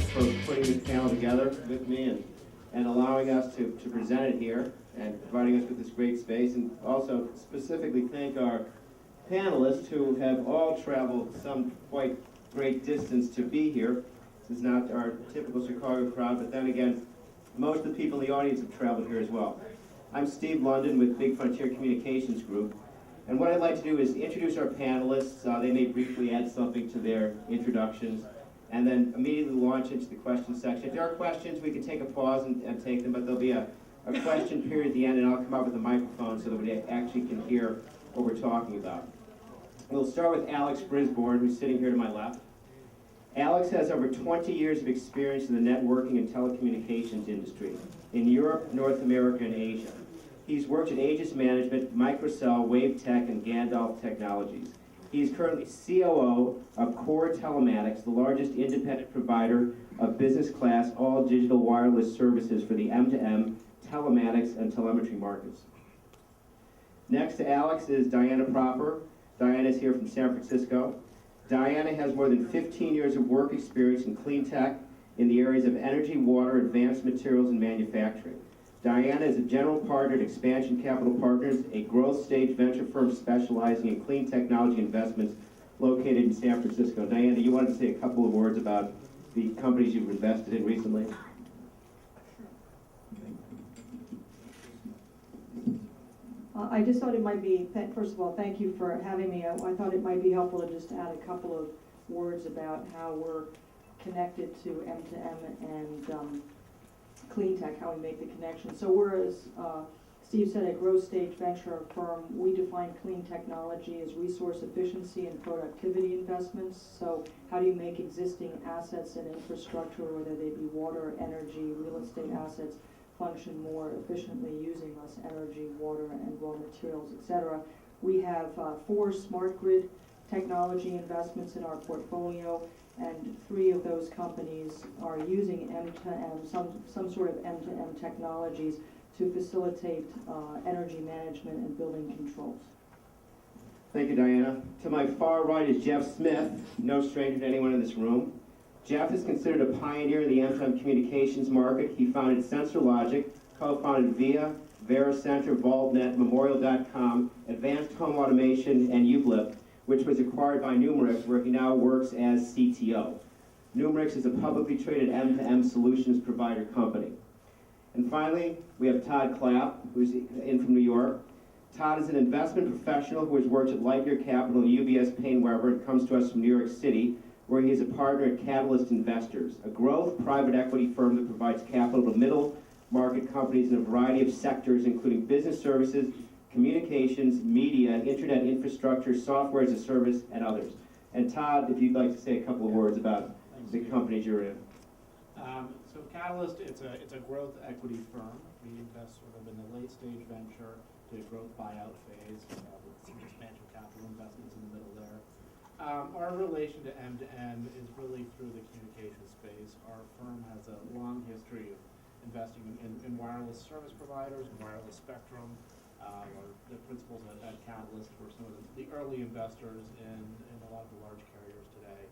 for putting this panel together with me and allowing us to present it here and providing us with this great space, and also specifically thank our panelists who have all traveled some quite great distance to be here. This is not our typical Chicago crowd, but then again, most of the people in the audience have traveled here as well. I'm Steve Lundin with BIGfrontier Communications Group, and what I'd like to do is introduce our panelists. They may briefly add something to their introductions, and then immediately launch into the question section. If there are questions, we can take a pause and take them, but there'll be a question period at the end, and I'll come up with a microphone so that we actually can hear what we're talking about. We'll start with Alex Brisbourne, who's sitting here to my left. Alex has over 20 years of experience in the networking and telecommunications industry in Europe, North America, and Asia. He's worked at Aegis Management, Microcell, WaveTech, and Gandalf Technologies. He is currently COO of Core Telematics, the largest independent provider of business-class all-digital wireless services for the M2M, telematics, and telemetry markets. Next to Alex is Diana Proper. Diana is here from San Francisco. Diana has more than 15 years of work experience in clean tech in the areas of energy, water, advanced materials, and manufacturing. Diana is a general partner at Expansion Capital Partners, a growth stage venture firm specializing in clean technology investments located in San Francisco. Diana, you wanted to say a couple of words about the companies you've invested in recently? I just thought it might be, first of all, thank you for having me. I thought it might be helpful to just add a couple of words about how we're connected to M2M and clean tech, how we make the connection. So we're, as Steve said, a growth stage venture firm. We define clean technology as resource efficiency and productivity investments. So how do you make existing assets and infrastructure, whether they be water, energy, real estate assets, function more efficiently using less energy, water, and raw materials, etc. We have 4 smart grid technology investments in our portfolio, and 3 of those companies are using M2M, some sort of M2M technologies to facilitate energy management and building controls. Thank you, Diana. To my far right is Jeff Smith, no stranger to anyone in this room. Jeff is considered a pioneer in the M2M communications market. He founded SensorLogic, co-founded VIA, VeriCenter, VaultNet, Memorial.com, Advanced Home Automation, and Ublip, which was acquired by Numerex, where he now works as CTO. Numerex is a publicly traded M2M solutions provider company. And finally, we have Todd Clapp, who's in from New York. Todd is an investment professional who has worked at Lightyear Capital and UBS Paine Webber and comes to us from New York City, where he is a partner at Catalyst Investors, a growth private equity firm that provides capital to middle market companies in a variety of sectors, including business services, communications, media, internet infrastructure, software as a service, and others. And Todd, if you'd like to say a couple of words about the companies you're in. So Catalyst, it's a growth equity firm. We invest sort of in the late stage venture to growth buyout phase with some expansion capital investments in the middle there. Our relation to M2M is really through the communication space. Our firm has a long history of investing in wireless service providers, wireless spectrum. The principals at Catalyst were some of the early investors in a lot of the large carriers today.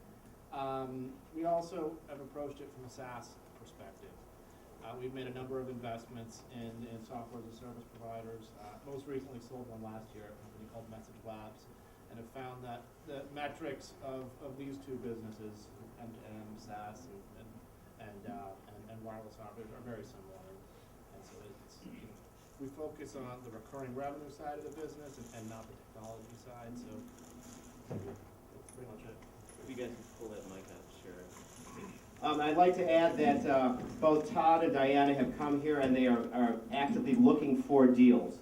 We also have approached it from a SaaS perspective. We've made a number of investments in software as a service providers. Most recently sold one last year, a company called Message Labs, and have found that the metrics of these 2 businesses, M2M, SaaS, and wireless operators, are very similar. And so we focus on the recurring revenue side of the business and not the technology side. So that's pretty much it. If you guys can pull that mic up, sure. I'd like to add that both Todd and Diana have come here and they are actively looking for deals.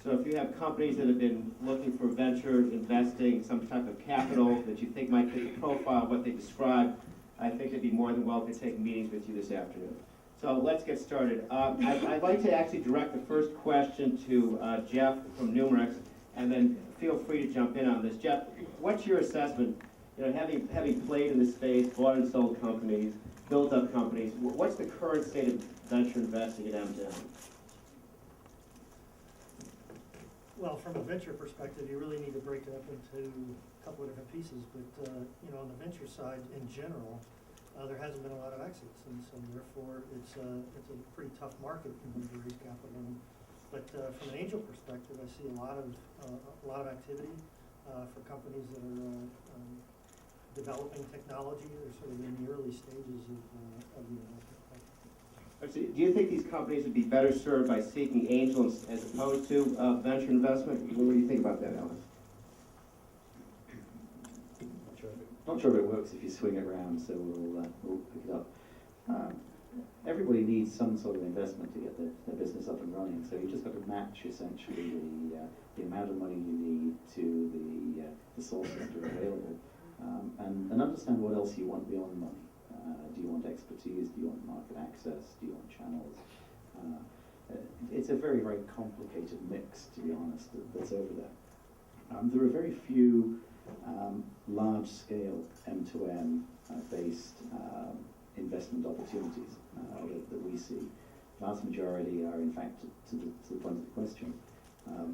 So if you have companies that have been looking for venture investing, some type of capital that you think might fit the profile of what they described, I think they'd be more than welcome to take meetings with you this afternoon. So let's get started. I'd like to actually direct the first question to Jeff from Numerex, and then feel free to jump in on this. Jeff, what's your assessment? You know, having played in the space, bought and sold companies, built up companies, what's the current state of venture investing at M2M? Well, from a venture perspective, you really need to break it up into a couple of different pieces. But you know, on the venture side, in general, there hasn't been a lot of exits, and so therefore it's a pretty tough market in order to raise capital. But from an angel perspective, I see a lot of activity for companies that are developing technology. They're sort of in the early stages of the investment cycle. So do you think these companies would be better served by seeking angels as opposed to venture investment? What do you think about that, Alice? Not sure if it works if you swing it around, so we'll pick it up. Everybody needs some sort of investment to get their business up and running, so you just got to match essentially the amount of money you need to the sources that are available, and understand what else you want beyond money. Do you want expertise? Do you want market access? Do you want channels? It's a very, very complicated mix, to be honest, that's over there. There are very few large-scale M2M based investment opportunities that we see. Vast majority are, in fact, to the point of the question,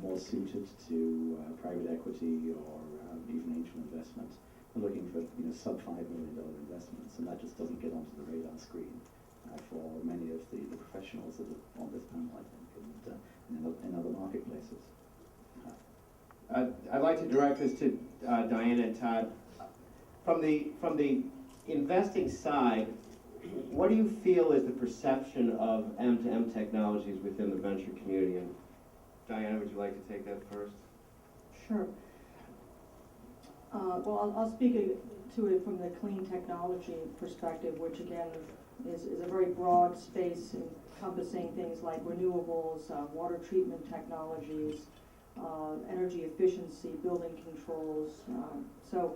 more suited to private equity or even angel investment. We're looking for sub $5 million investments, and that just doesn't get onto the radar screen for many of the professionals that are on this panel, I think, and in other marketplaces. I'd like to direct this to Diana and Todd. From the investing side, what do you feel is the perception of M2M technologies within the venture community? And Diana, would you like to take that first? Sure. Well, I'll speak to it from the clean technology perspective, which again is a very broad space encompassing things like renewables, water treatment technologies, energy efficiency, building controls. So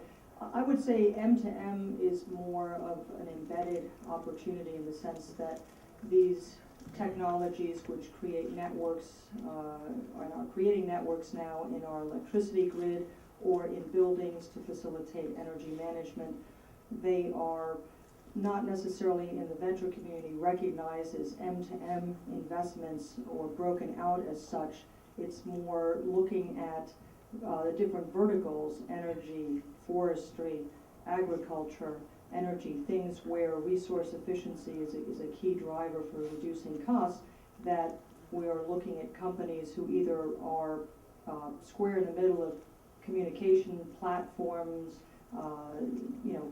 I would say M2M is more of an embedded opportunity in the sense that these technologies which create networks are not creating networks now in our electricity grid or in buildings to facilitate energy management. They are not necessarily in the venture community recognized as M2M investments or broken out as such. It's more looking at the different verticals, energy, forestry, agriculture, energy, things where resource efficiency is a key driver for reducing costs, that we are looking at companies who either are square in the middle of communication platforms,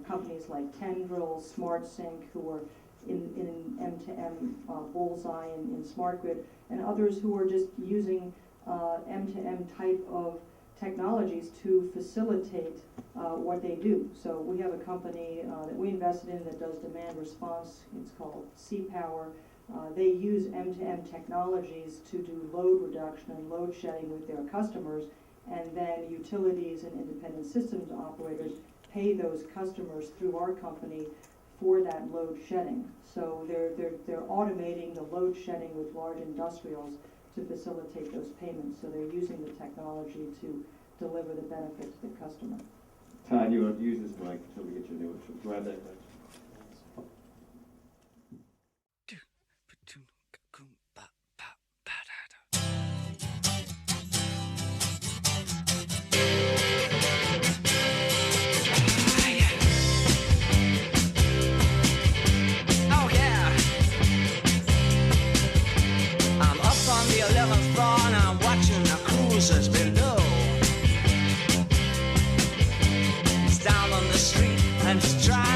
companies like Tendril, SmartSync, who are in M2M bullseye in smart grid, and others who are just using M2M type of technologies to facilitate what they do. So we have a company that we invested in that does demand response. It's called C-Power. They use M2M technologies to do load reduction and load shedding with their customers, and then utilities and independent systems operators pay those customers through our company for that load shedding. So they're automating the load shedding with large industrials to facilitate those payments. So they're using the technology to deliver the benefit to the customer. Todd, you want to use this mic until we get your new one. Grab that mic. Below. He's down on the street and he's trying